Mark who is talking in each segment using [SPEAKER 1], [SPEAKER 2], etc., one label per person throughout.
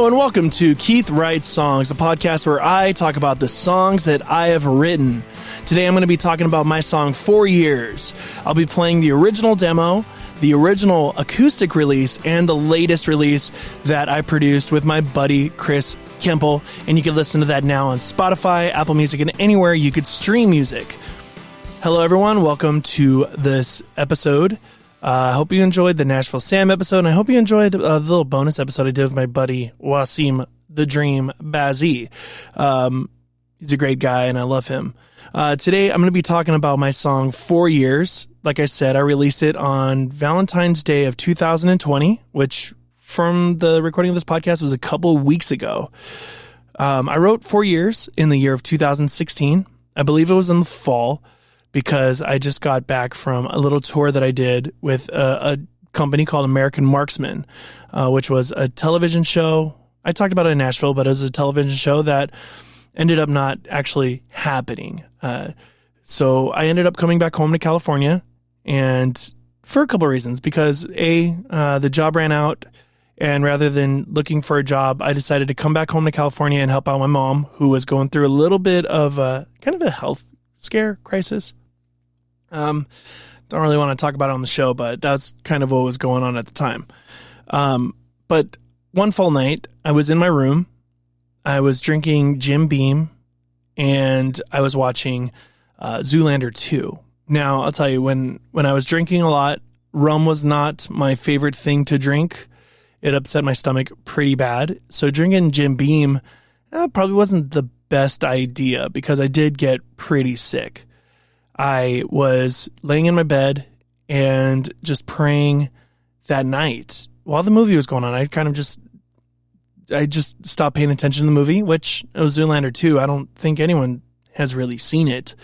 [SPEAKER 1] Hello and welcome to Keith Writes Songs, a podcast where I talk about the songs that I have written. Today I'm going to be talking about my song 4 Years. I'll be playing the original demo, the original acoustic release, and the latest release that I produced with my buddy Chris Kemple. And you can listen to that now on Spotify, Apple Music, and anywhere you could stream music. Hello everyone, welcome to this episode. I hope you enjoyed the Nashville Sam episode, and I hope you enjoyed the little bonus episode I did with my buddy Wasim the Dream Bazzi. He's a great guy, and I love him. Today, I'm going to be talking about my song 4 Years. Like I said, I released it on Valentine's Day of 2020, which from the recording of this podcast was a couple weeks ago. I wrote 4 Years in the year of 2016. I believe it was in the fall, because I just got back from a little tour that I did with a company called American Marksman, which was a television show. I talked about it in Nashville, but it was a television show that ended up not actually happening. So I ended up coming back home to California, and for a couple of reasons, because the job ran out, and rather than looking for a job, I decided to come back home to California and help out my mom, who was going through a little bit of kind of a health scare crisis. Don't really want to talk about it on the show, but that's kind of what was going on at the time. But one fall night, I was in my room, I was drinking Jim Beam, and I was watching Zoolander 2. Now, I'll tell you, when I was drinking a lot, rum was not my favorite thing to drink. It upset my stomach pretty bad. So drinking Jim Beam probably wasn't the best idea, because I did get pretty sick. I was laying in my bed and just praying that night while the movie was going on. I just stopped paying attention to the movie, which it was Zoolander 2. I don't think anyone has really seen it.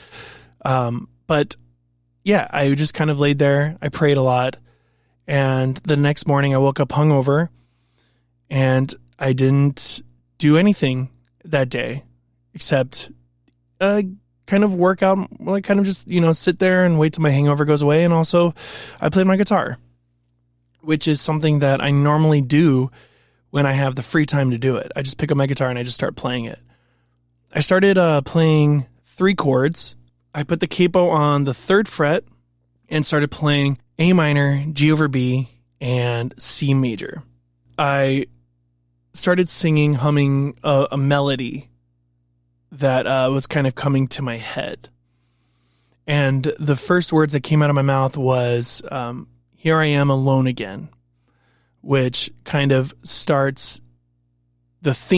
[SPEAKER 1] But yeah, I just kind of laid there. I prayed a lot. And the next morning I woke up hungover, and I didn't do anything that day except kind of work out, like kind of just, sit there and wait till my hangover goes away. And also I played my guitar, which is something that I normally do when I have the free time to do it. I just pick up my guitar and I just start playing it. I started playing 3 chords. I put the capo on the 3rd fret and started playing A minor, G over B, and C major. I started humming a melody that was kind of coming to my head. And the first words that came out of my mouth was, "Here I am alone again," which kind of starts off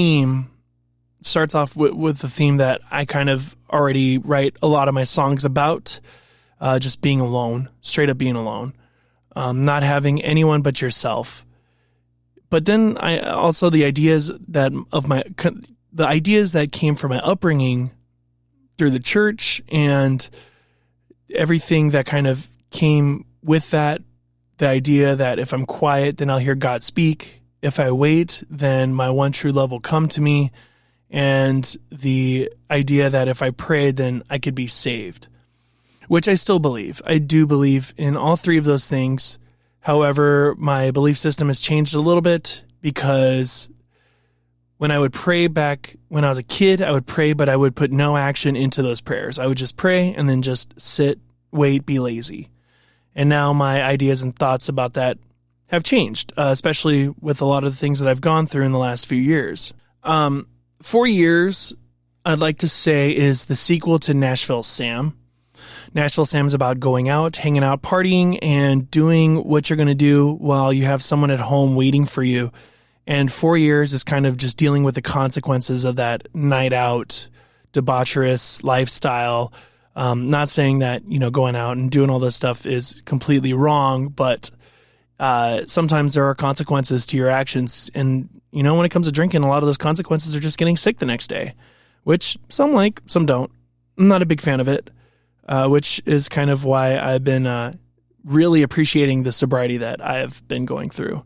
[SPEAKER 1] with the theme that I kind of already write a lot of my songs about, just being alone, straight up being alone, not having anyone but yourself. But then I also, the ideas that came from my upbringing through the church and everything that kind of came with that, the idea that if I'm quiet, then I'll hear God speak. If I wait, then my one true love will come to me. And the idea that if I prayed, then I could be saved, which I still believe. I do believe in all 3 of those things. However, my belief system has changed a little bit, because when I would pray back when I was a kid, I would pray, but I would put no action into those prayers. I would just pray and then just sit, wait, be lazy. And now my ideas and thoughts about that have changed, especially with a lot of the things that I've gone through in the last few years. 4 Years, I'd like to say, is the sequel to Nashville Sam. Nashville Sam is about going out, hanging out, partying, and doing what you're going to do while you have someone at home waiting for you. And 4 Years is kind of just dealing with the consequences of that night out, debaucherous lifestyle. Not saying that, going out and doing all this stuff is completely wrong, but sometimes there are consequences to your actions. And, when it comes to drinking, a lot of those consequences are just getting sick the next day, which some like, some don't. I'm not a big fan of it, which is kind of why I've been really appreciating the sobriety that I have been going through.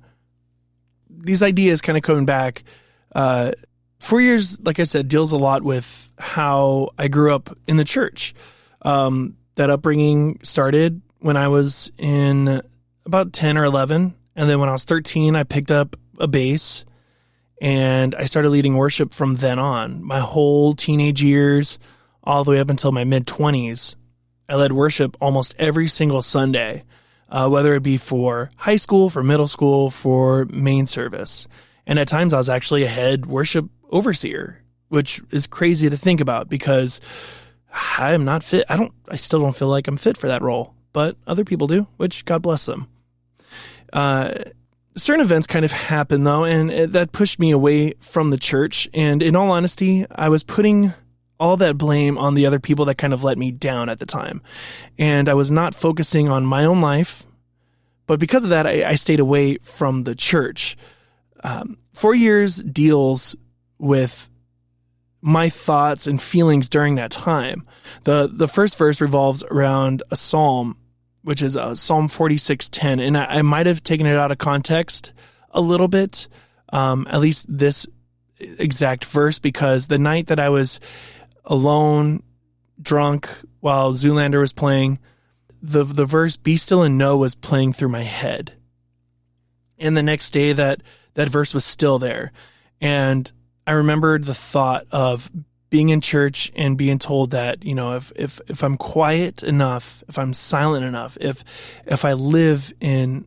[SPEAKER 1] These ideas kind of coming back. 4 Years, like I said, deals a lot with how I grew up in the church. That upbringing started when I was in about 10 or 11. And then when I was 13, I picked up a bass And I started leading worship from then on. My whole teenage years, all the way up until my mid-20s, I led worship almost every single Sunday, whether it be for high school, for middle school, for main service. And at times I was actually a head worship overseer, which is crazy to think about because I am not fit. I still don't feel like I'm fit for that role, but other people do, which God bless them. Certain events kind of happened though, and that pushed me away from the church. And in all honesty, I was putting all that blame on the other people that kind of let me down at the time. And I was not focusing on my own life. But because of that, I stayed away from the church. 4 years deals with my thoughts and feelings during that time. The first verse revolves around a psalm, which is Psalm 46:10. And I might have taken it out of context a little bit, at least this exact verse, because the night that I was alone, drunk, while Zoolander was playing, the verse "Be still and know" was playing through my head. And the next day that verse was still there. And I remembered the thought of being in church and being told that, if I'm quiet enough, if I'm silent enough, if I live in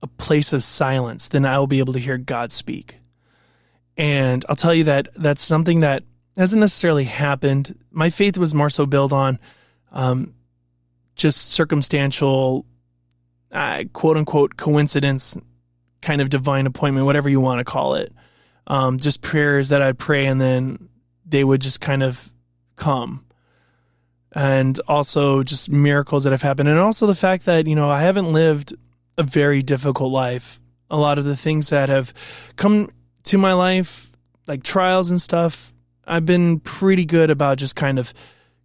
[SPEAKER 1] a place of silence, then I will be able to hear God speak. And I'll tell you that that's something that hasn't necessarily happened. My faith was more so built on just circumstantial, quote unquote, coincidence, kind of divine appointment, whatever you want to call it. Just prayers that I'd pray and then they would just kind of come. And also just miracles that have happened. And also the fact that, I haven't lived a very difficult life. A lot of the things that have come to my life, like trials and stuff, I've been pretty good about just kind of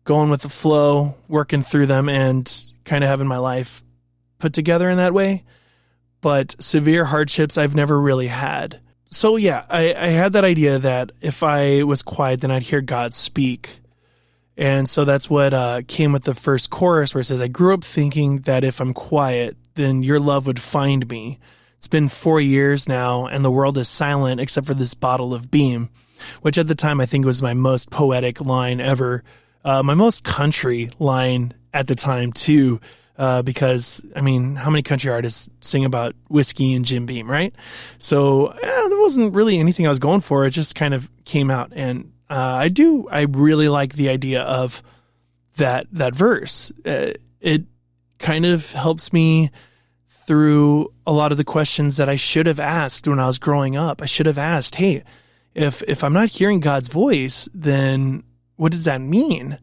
[SPEAKER 1] going with the flow, working through them, and kind of having my life put together in that way. But severe hardships I've never really had. So yeah, I had that idea that if I was quiet, then I'd hear God speak. And so that's what came with the first chorus, where it says, I grew up thinking that if I'm quiet, then your love would find me. It's been 4 years now, and the world is silent except for this bottle of Beam, which at the time I think was my most poetic line ever. My most country line at the time, too, because, how many country artists sing about whiskey and Jim Beam, right? So there wasn't really anything I was going for. It just kind of came out. And I really like the idea of that verse. It kind of helps me through a lot of the questions that I should have asked when I was growing up. I should have asked, hey, if I'm not hearing God's voice, then what does that mean?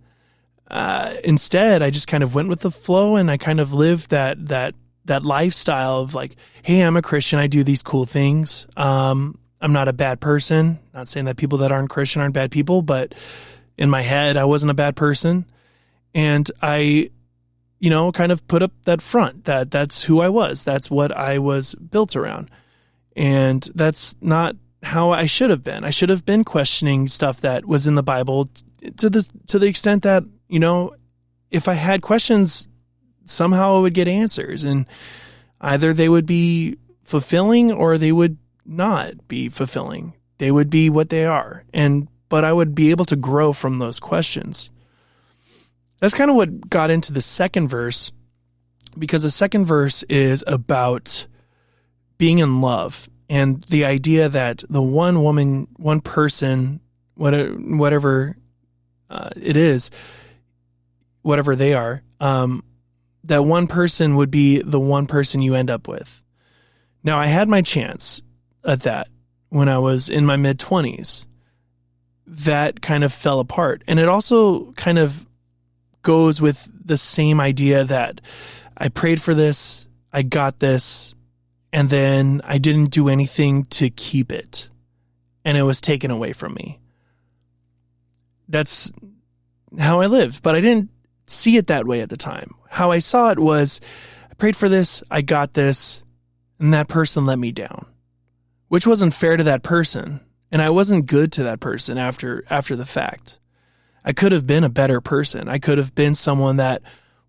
[SPEAKER 1] Instead, I just kind of went with the flow, and I kind of lived that lifestyle of like, hey, I'm a Christian. I do these cool things. I'm not a bad person. Not saying that people that aren't Christian aren't bad people, but in my head, I wasn't a bad person. And I, kind of put up that front that's who I was. That's what I was built around. And that's not how I should have been. I should have been questioning stuff that was in the Bible to the extent that, if I had questions, somehow I would get answers, and either they would be fulfilling or they would not be fulfilling. They would be what they are. But I would be able to grow from those questions. That's kind of what got into the second verse, because the second verse is about being in love. And the idea that the one woman, one person, whatever it is, whatever they are, that one person would be the one person you end up with. Now, I had my chance at that when I was in my mid-20s. That kind of fell apart. And it also kind of goes with the same idea that I prayed for this, I got this, and then I didn't do anything to keep it, and it was taken away from me. That's how I lived, but I didn't see it that way at the time. How I saw it was, I prayed for this, I got this, and that person let me down, which wasn't fair to that person, and I wasn't good to that person after the fact. I could have been a better person. I could have been someone that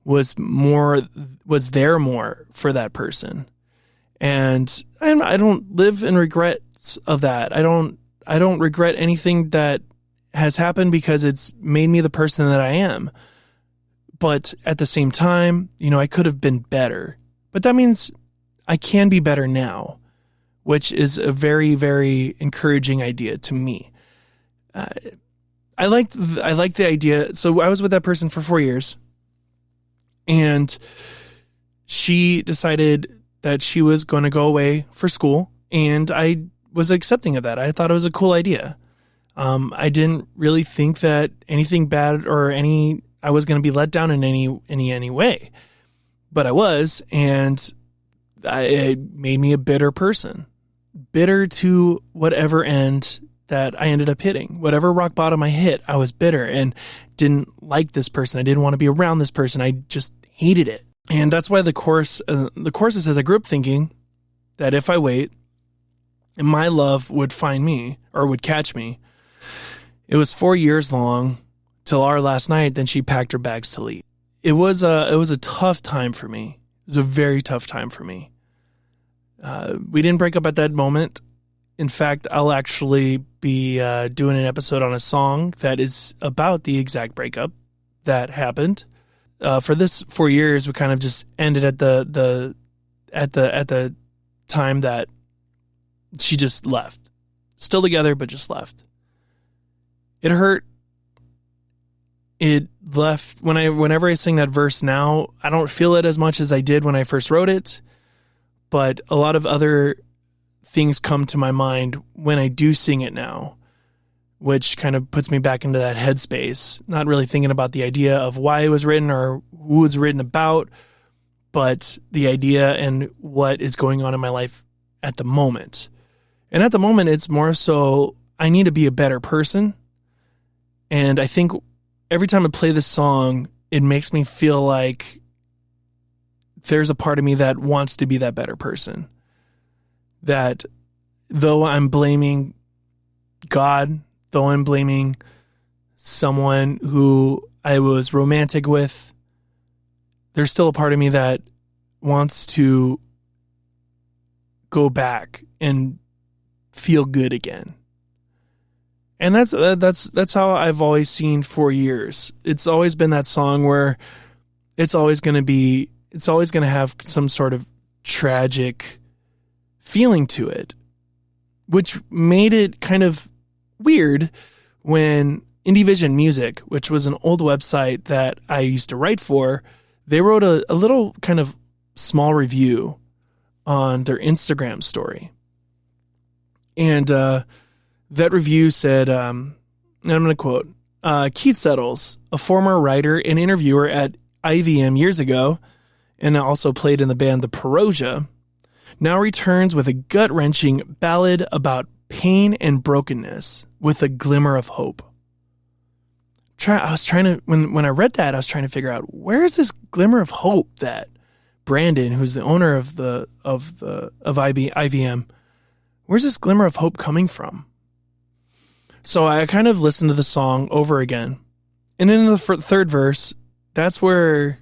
[SPEAKER 1] was there more for that person. And I don't live in regret regrets of that. I don't regret anything that has happened because it's made me the person that I am. But at the same time, I could have been better. But that means I can be better now, which is a very, very encouraging idea to me. I like the idea. So I was with that person for 4 years, and she decided that she was going to go away for school, and I was accepting of that. I thought it was a cool idea. I didn't really think that anything bad or I was going to be let down in any way, but I was, and it made me a bitter person, bitter to whatever end that I ended up hitting. Whatever rock bottom I hit, I was bitter and didn't like this person. I didn't want to be around this person. I just hated it. And that's why the chorus says, I grew up thinking that if I wait, my love would find me or would catch me. It was 4 years long till our last night. Then she packed her bags to leave. It was a tough time for me. It was a very tough time for me. We didn't break up at that moment. In fact, I'll actually be doing an episode on a song that is about the exact breakup that happened. For this 4 years, we kind of just ended at the time that she just left. Still together, but just left. It hurt. It left. Whenever I sing that verse now, I don't feel it as much as I did when I first wrote it. But a lot of other things come to my mind when I do sing it now, which kind of puts me back into that headspace, not really thinking about the idea of why it was written or who it was written about, but the idea and what is going on in my life at the moment. And at the moment, it's more so I need to be a better person. And I think every time I play this song, it makes me feel like there's a part of me that wants to be that better person. That though I'm blaming God, though I'm blaming someone who I was romantic with, there's still a part of me that wants to go back and feel good again. And that's how I've always seen 4 years. It's always been that song where it's always going to have some sort of tragic feeling to it, which made it kind of weird when Indie Vision Music, which was an old website that I used to write for, they wrote a little kind of small review on their Instagram story. And that review said, and I'm going to quote, Keith Settles, a former writer and interviewer at IVM years ago, and also played in the band The Perosia, now returns with a gut-wrenching ballad about pain and brokenness with a glimmer of hope. I was trying to, when I read that, I was trying to figure out, where is this glimmer of hope that Brandon, who's the owner of IVM, where's this glimmer of hope coming from? So I kind of listened to the song over again. And in the third verse, that's where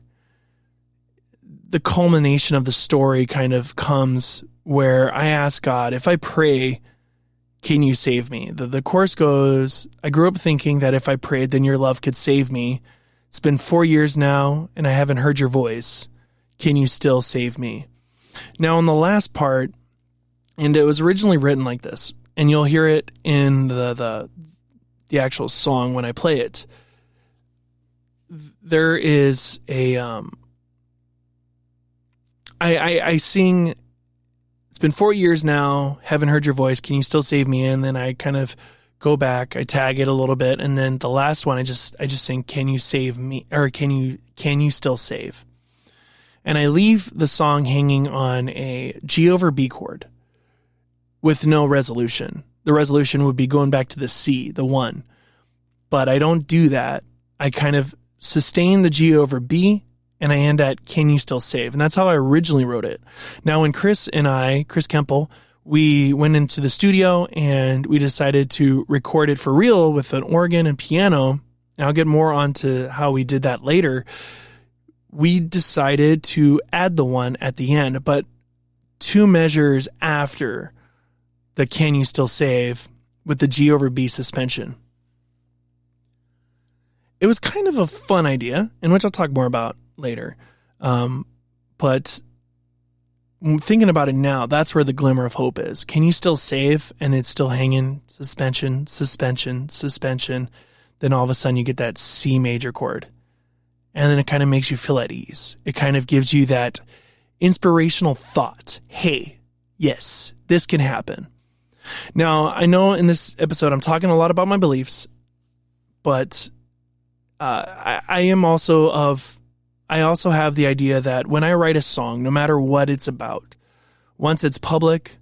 [SPEAKER 1] the culmination of the story kind of comes, where I ask God, if I pray, can you save me? The chorus goes, I grew up thinking that if I prayed, then your love could save me. It's been 4 years now, and I haven't heard your voice. Can you still save me? Now, in the last part, and it was originally written like this, and you'll hear it in the actual song when I play it. There is a I sing, it's been 4 years now, haven't heard your voice, can you still save me? And then I kind of go back, I tag it a little bit, and then the last one I just sing, can you save me, or can you still save? And I leave the song hanging on a G over B chord with no resolution. The resolution would be going back to the C, the 1. But I don't do that. I kind of sustain the G over B, and I end at can you still save? And that's how I originally wrote it. Now, when Chris Kemple, we went into the studio and we decided to record it for real with an organ and piano, and I'll get more onto how we did that later. We decided to add the 1 at the end, but 2 measures after the can you still save with the G over B suspension. It was kind of a fun idea, in which I'll talk more about later. But thinking about it now, that's where the glimmer of hope is. Can you still save and it's still hanging? Suspension, suspension, suspension. Then all of a sudden you get that C major chord. And then it kind of makes you feel at ease. It kind of gives you that inspirational thought. Hey, yes, this can happen. Now, I know in this episode I'm talking a lot about my beliefs, but I also have the idea that when I write a song, no matter what it's about, once it's public,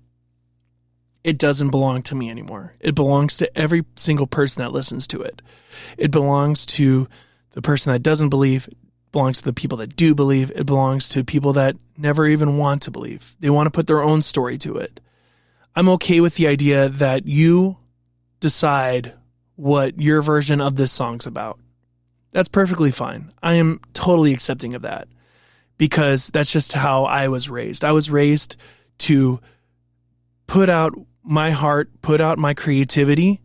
[SPEAKER 1] it doesn't belong to me anymore. It belongs to every single person that listens to it. It belongs to the person that doesn't believe. It belongs to the people that do believe. It belongs to people that never even want to believe. They want to put their own story to it. I'm okay with the idea that you decide what your version of this song's about. That's perfectly fine. I am totally accepting of that because that's just how I was raised. I was raised to put out my heart, put out my creativity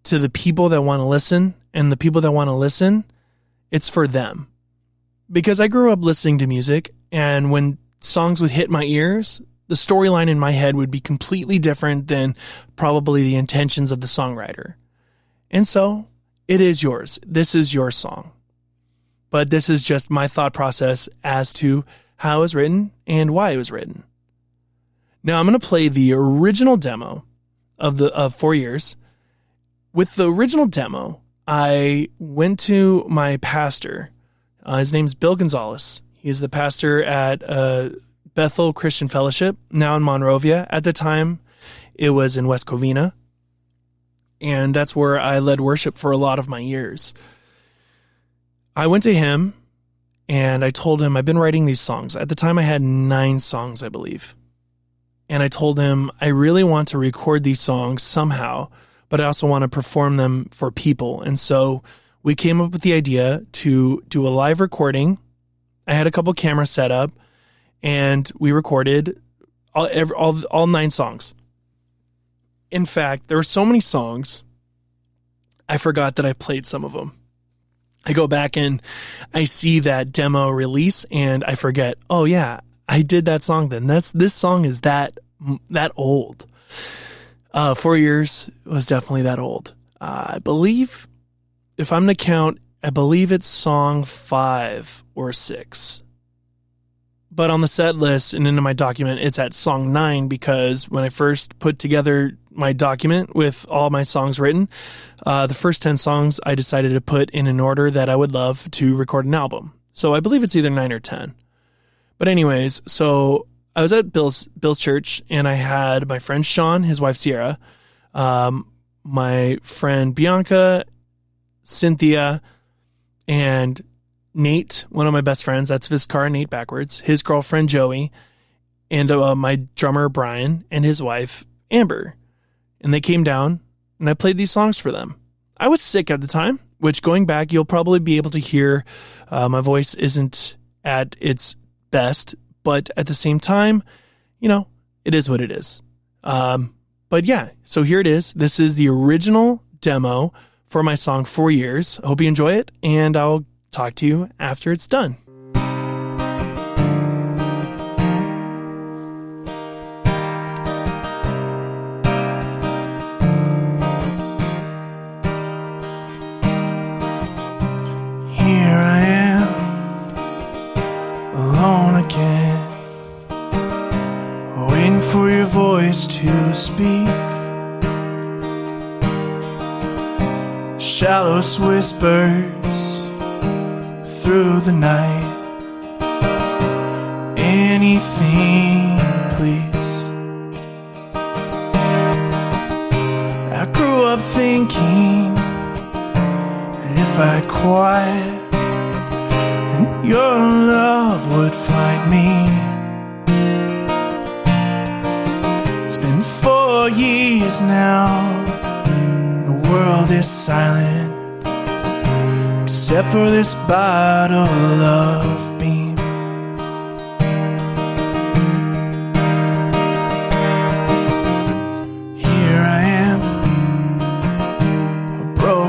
[SPEAKER 1] to the people that want to listen, and the people that want to listen, it's for them. Because I grew up listening to music, and when songs would hit my ears, the storyline in my head would be completely different than probably the intentions of the songwriter. And so it is yours. This is your song. But this is just my thought process as to how it was written and why it was written. Now I'm going to play the original demo of 4 Years. With the original demo, I went to my pastor. His name's Bill Gonzalez. He's the pastor at Bethel Christian Fellowship, now in Monrovia. At the time, it was in West Covina. And that's where I led worship for a lot of my years. I went to him and I told him, I've been writing these songs. At the time I had 9 songs, I believe. And I told him, I really want to record these songs somehow, but I also want to perform them for people. And so we came up with the idea to do a live recording. I had a couple cameras set up and we recorded all 9 songs. In fact, there were so many songs, I forgot that I played some of them. I go back and I see that demo release and I forget, oh yeah, I did that song then. This song is that old. 4 Years was definitely that old. I believe, if I'm to count, I believe it's song 5 or 6. But on the set list and into my document, it's at song 9 because when I first put together my document with all my songs written, the first 10 songs I decided to put in an order that I would love to record an album. So I believe it's either 9 or 10. But anyways, so I was at Bill's church and I had my friend Sean, his wife Sierra, my friend Bianca, Cynthia, and Nate, one of my best friends, that's Viscar, Nate backwards, his girlfriend Joey, and my drummer Brian and his wife Amber. And they came down and I played these songs for them. I was sick at the time, which going back, you'll probably be able to hear my voice isn't at its best, but at the same time, it is what it is. But yeah, so here it is. This is the original demo for my song 4 Years. I hope you enjoy it, and I'll talk to you after it's done. Here I am, alone again, waiting for your voice to speak. Shallowest whispers through the night. Anything, please. I grew up thinking that if I'd quiet, then your love would find me. It's been 4 years now, and the world is silent, except for this bottle of beam.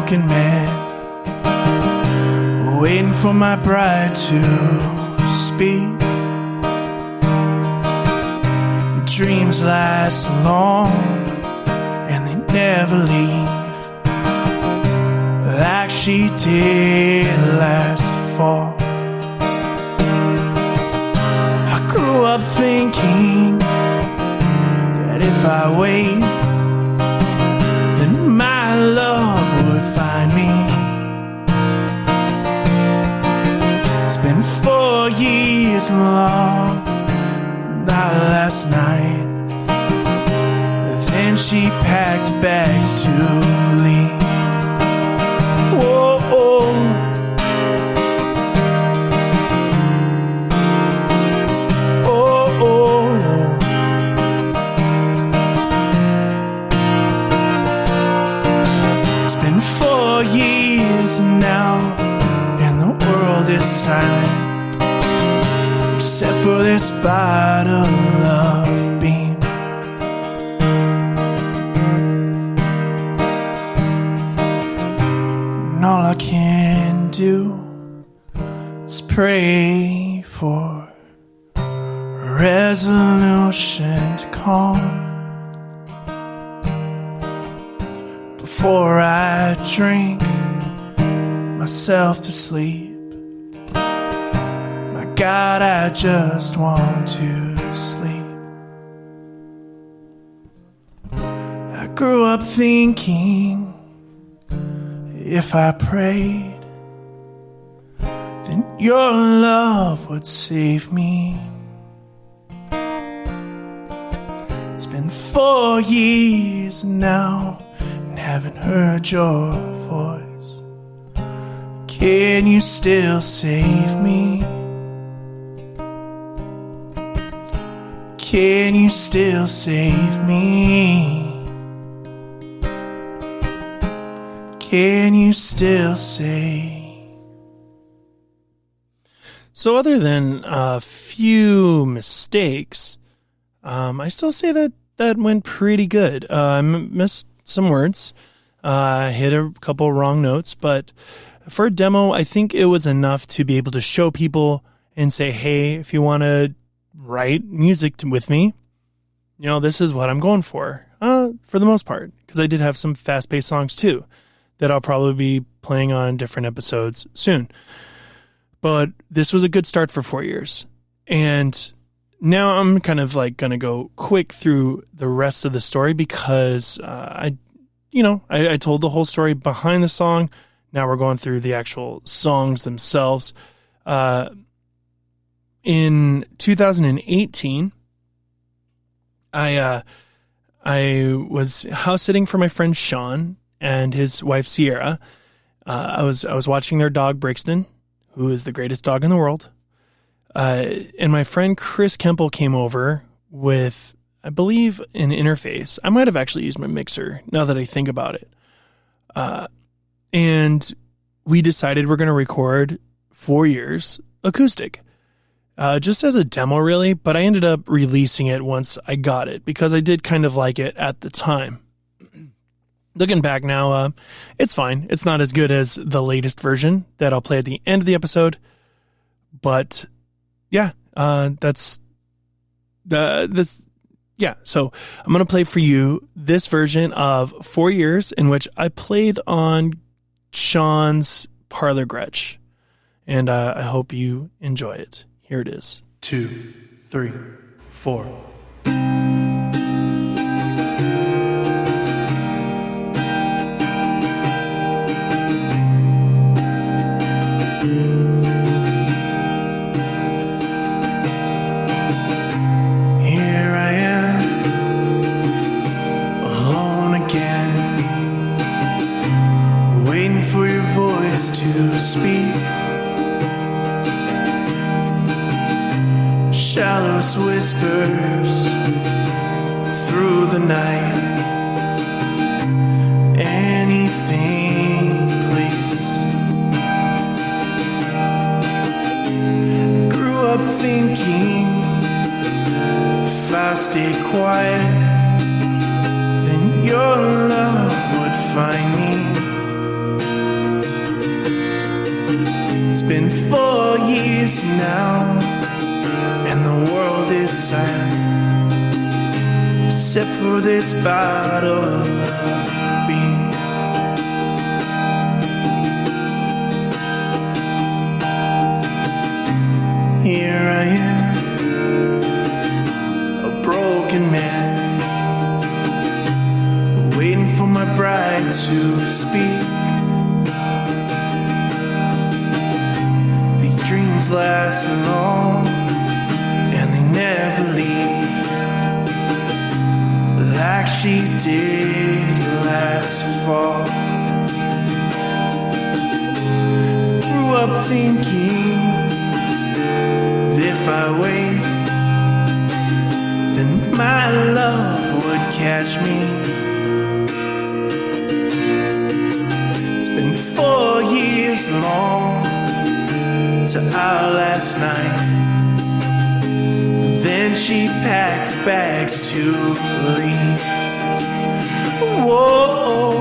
[SPEAKER 1] broken man, waiting for my bride to speak. The dreams last long and they never leave, like she did last fall. I grew up thinking that if I wait, then my love would find me. It's been 4 years long, not last night. Then she packed bags to leave. Whoa, oh. Oh, oh. It's been 4 years now, and the world is silent, except for this bottle of beam. And all I can do is pray for a resolution to calm before I drink myself to sleep. My God, I just want to sleep. I grew up thinking if I prayed, then your love would save me. It's been 4 years now and haven't heard your voice. Can you still save me? Can you still save me? Can you still save? So other than a few mistakes, I still say that went pretty good. I missed some words. I hit a couple wrong notes, but for a demo, I think it was enough to be able to show people and say, hey, if you want to write music with me, you know, this is what I'm going for the most part, because I did have some fast-paced songs too that I'll probably be playing on different episodes soon. But this was a good start for 4 years. And now I'm kind of like going to go quick through the rest of the story because I told the whole story behind the song. Now we're going through the actual songs themselves. In 2018, I was house sitting for my friend Sean and his wife Sierra. I was watching their dog Brixton, who is the greatest dog in the world. And my friend Chris Kemple came over with, I believe, an interface. I might have actually used my mixer now that I think about it. And we decided we're going to record 4 years acoustic. Just as a demo, really, but I ended up releasing it once I got it because I did kind of like it at the time. Looking back now, it's fine. It's not as good as the latest version that I'll play at the end of the episode, but yeah, So I'm going to play for you this version of 4 years in which I played on Sean's Parlor Gretsch, and I hope you enjoy it. Here it is. 2, 3, 4. Here I am, alone again, waiting for your voice to speak. Shallowest whispers through the night. Anything, please. Grew up thinking if I stay quiet, then your love would find me. now, and the world is silent, except for this bottle of beer. Here I am, a broken man, waiting for my bride to speak. These dreams last long, and they never leave, like she did last fall. Grew up thinking, if I wait, then my love would catch me. It's been 4 years long to our last night. Then she packed bags to leave. Whoa.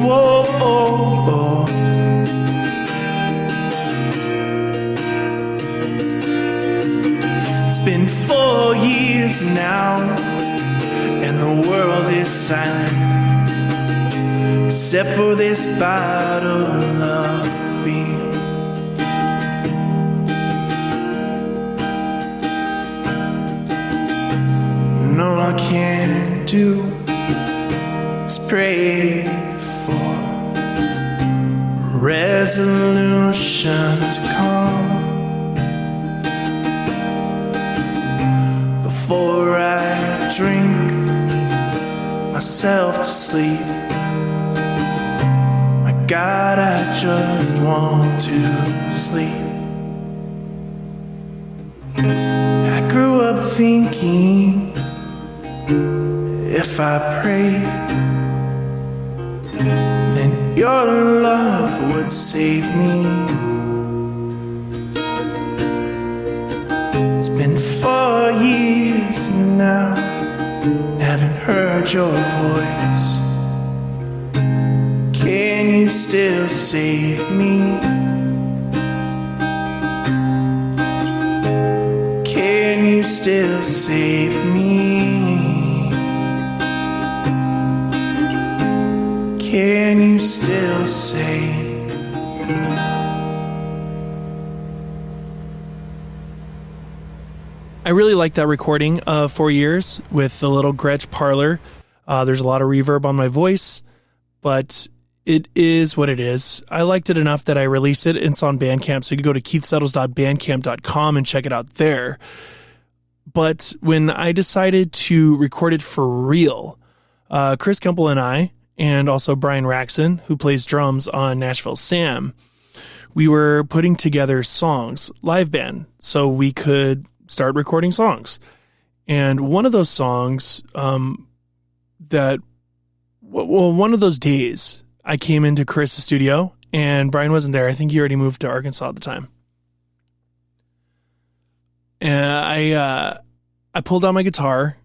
[SPEAKER 1] Whoa. It's been 4 years now, and the world is silent, except for this bottle of beer. And all I can do is pray for resolution to come before I drink myself to sleep. My God, I just want to sleep. I grew up thinking, if I pray, then your love would save me. It's been 4 years now, haven't heard your voice. Can you still save me? Can you still save me? Can you still save? I really like that recording of 4 years with the little Gretsch parlor. There's a lot of reverb on my voice, but it is what it is. I liked it enough that I released it. It's on Bandcamp, so you can go to keithsettles.bandcamp.com and check it out there. But when I decided to record it for real, Chris Kemple and I, and also Brian Raxon, who plays drums on Nashville Sam, we were putting together songs, live band, so we could start recording songs. And one of those songs one of those days I came into Chris's studio and Brian wasn't there. I think he already moved to Arkansas at the time. And I pulled out my guitar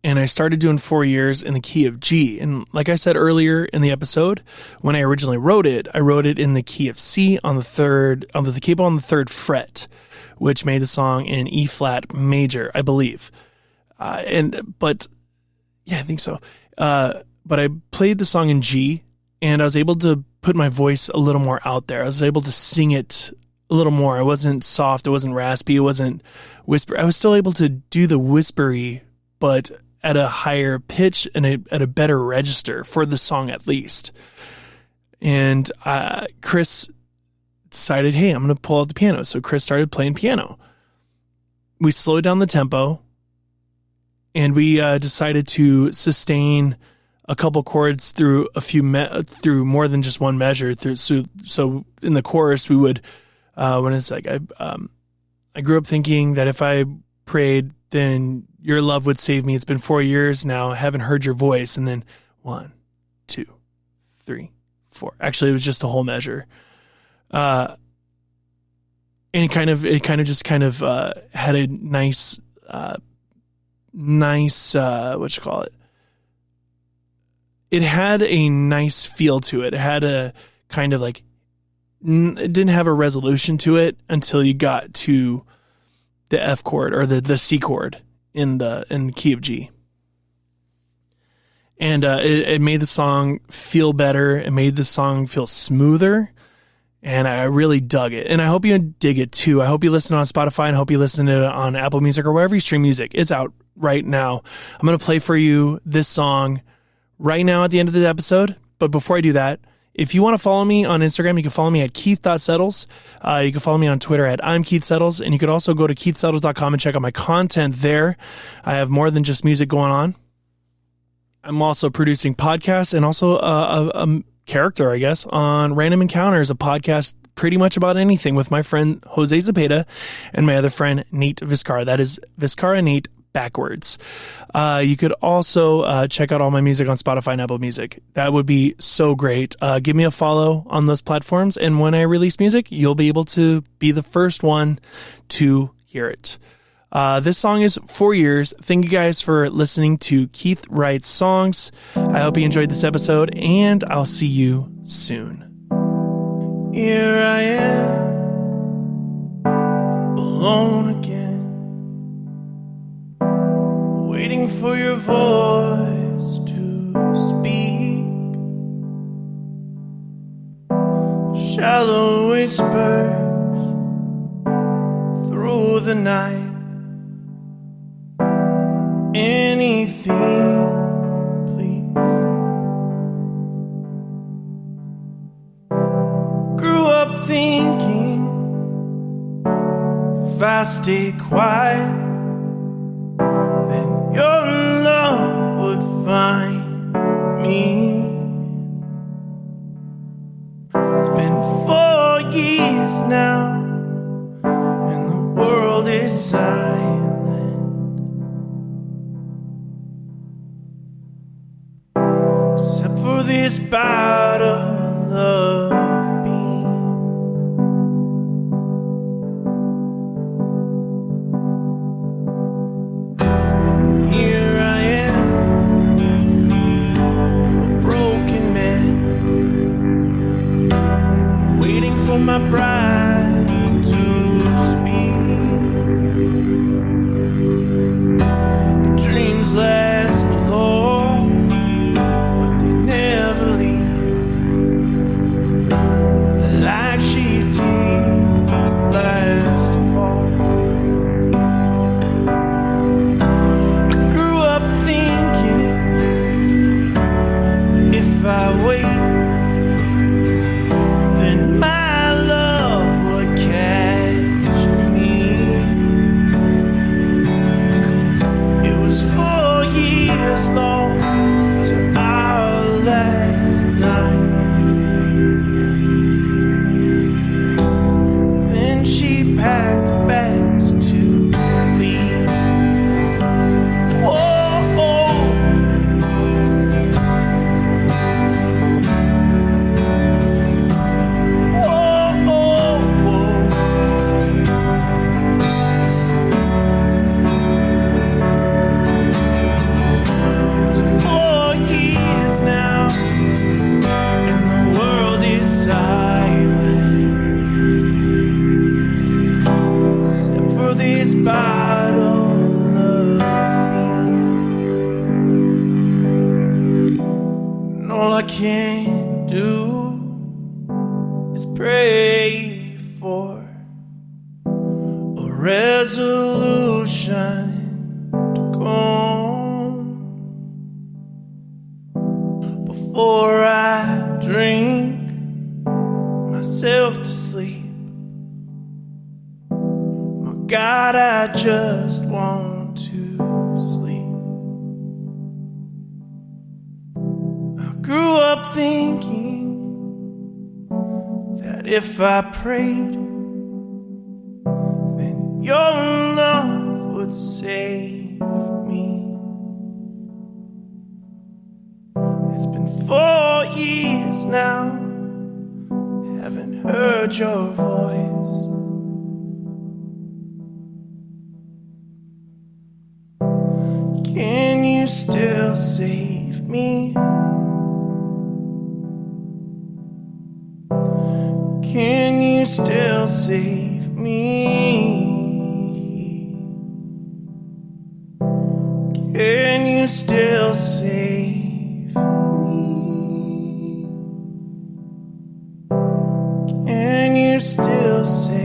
[SPEAKER 1] and I started doing 4 years in the key of G. And like I said earlier in the episode, when I originally wrote it, I wrote it in the key of C on the capo on the third fret, which made the song in E flat major, I believe. I think so. But I played the song in G, and I was able to put my voice a little more out there. I was able to sing it a little more. It wasn't soft, it wasn't raspy, it wasn't whisper. I was still able to do the whispery, but at a higher pitch and at a better register for the song at least. And Chris decided, hey, I'm going to pull out the piano. So Chris started playing piano. We slowed down the tempo, and we decided to sustain a couple chords through through more than just one measure. So in the chorus, we would when it's like I grew up thinking that if I prayed, then your love would save me. It's been 4 years now. I haven't heard your voice. And then 1, 2, 3, 4. Actually, it was just the whole measure. And it kind of just had a nice, what you call it? it had a nice feel to it. It had a kind of like, it didn't have a resolution to it until you got to the F chord or the C chord in the key of G. And it made the song feel better. It made the song feel smoother. And I really dug it. And I hope you dig it too. I hope you listen on Spotify, and hope you listen to it on Apple Music or wherever you stream music. It's out right now. I'm going to play for you this song right now at the end of the episode. But before I do that, if you want to follow me on Instagram, you can follow me at Keith.Settles. You can follow me on Twitter at I'm Keith Settles. And you could also go to KeithSettles.com and check out my content there. I have more than just music going on. I'm also producing podcasts and also a character, I guess, on Random Encounters, a podcast pretty much about anything with my friend Jose Zepeda and my other friend Nate Vizcarra. That is Vizcarra Nate backwards. You could also check out all my music on Spotify and Apple Music. That would be so great. Give me a follow on those platforms, and when I release music, you'll be able to be the first one to hear it. This song is 4 years. Thank you guys for listening to Keith Writes Songs. I hope you enjoyed this episode, and I'll see you soon. Here I am, alone again, waiting for your voice to speak. Shallow whispers through the night. Anything, please. Grew up thinking if I stay quiet, then your love would find me. It's been 4 years now, and the world is silent. For this bottle of beam. Here I am, a broken man, waiting for my bride to speak. Dreams last long, like she did last fall. I grew up thinking if I wait, then my love would catch me. It was 4 years long to our last night. She packed bags to leave. Whoa, whoa, whoa. It's 4 years now, and the world is silent. This bottle of beer, and all I can do is pray for a resolution to come before I drink myself to sleep. God, I just want to sleep. I grew up thinking that if I prayed, then your love would save me. It's been 4 years now, haven't heard your voice. Can you still save me? you still save me? Can you still save me? Can you still save me?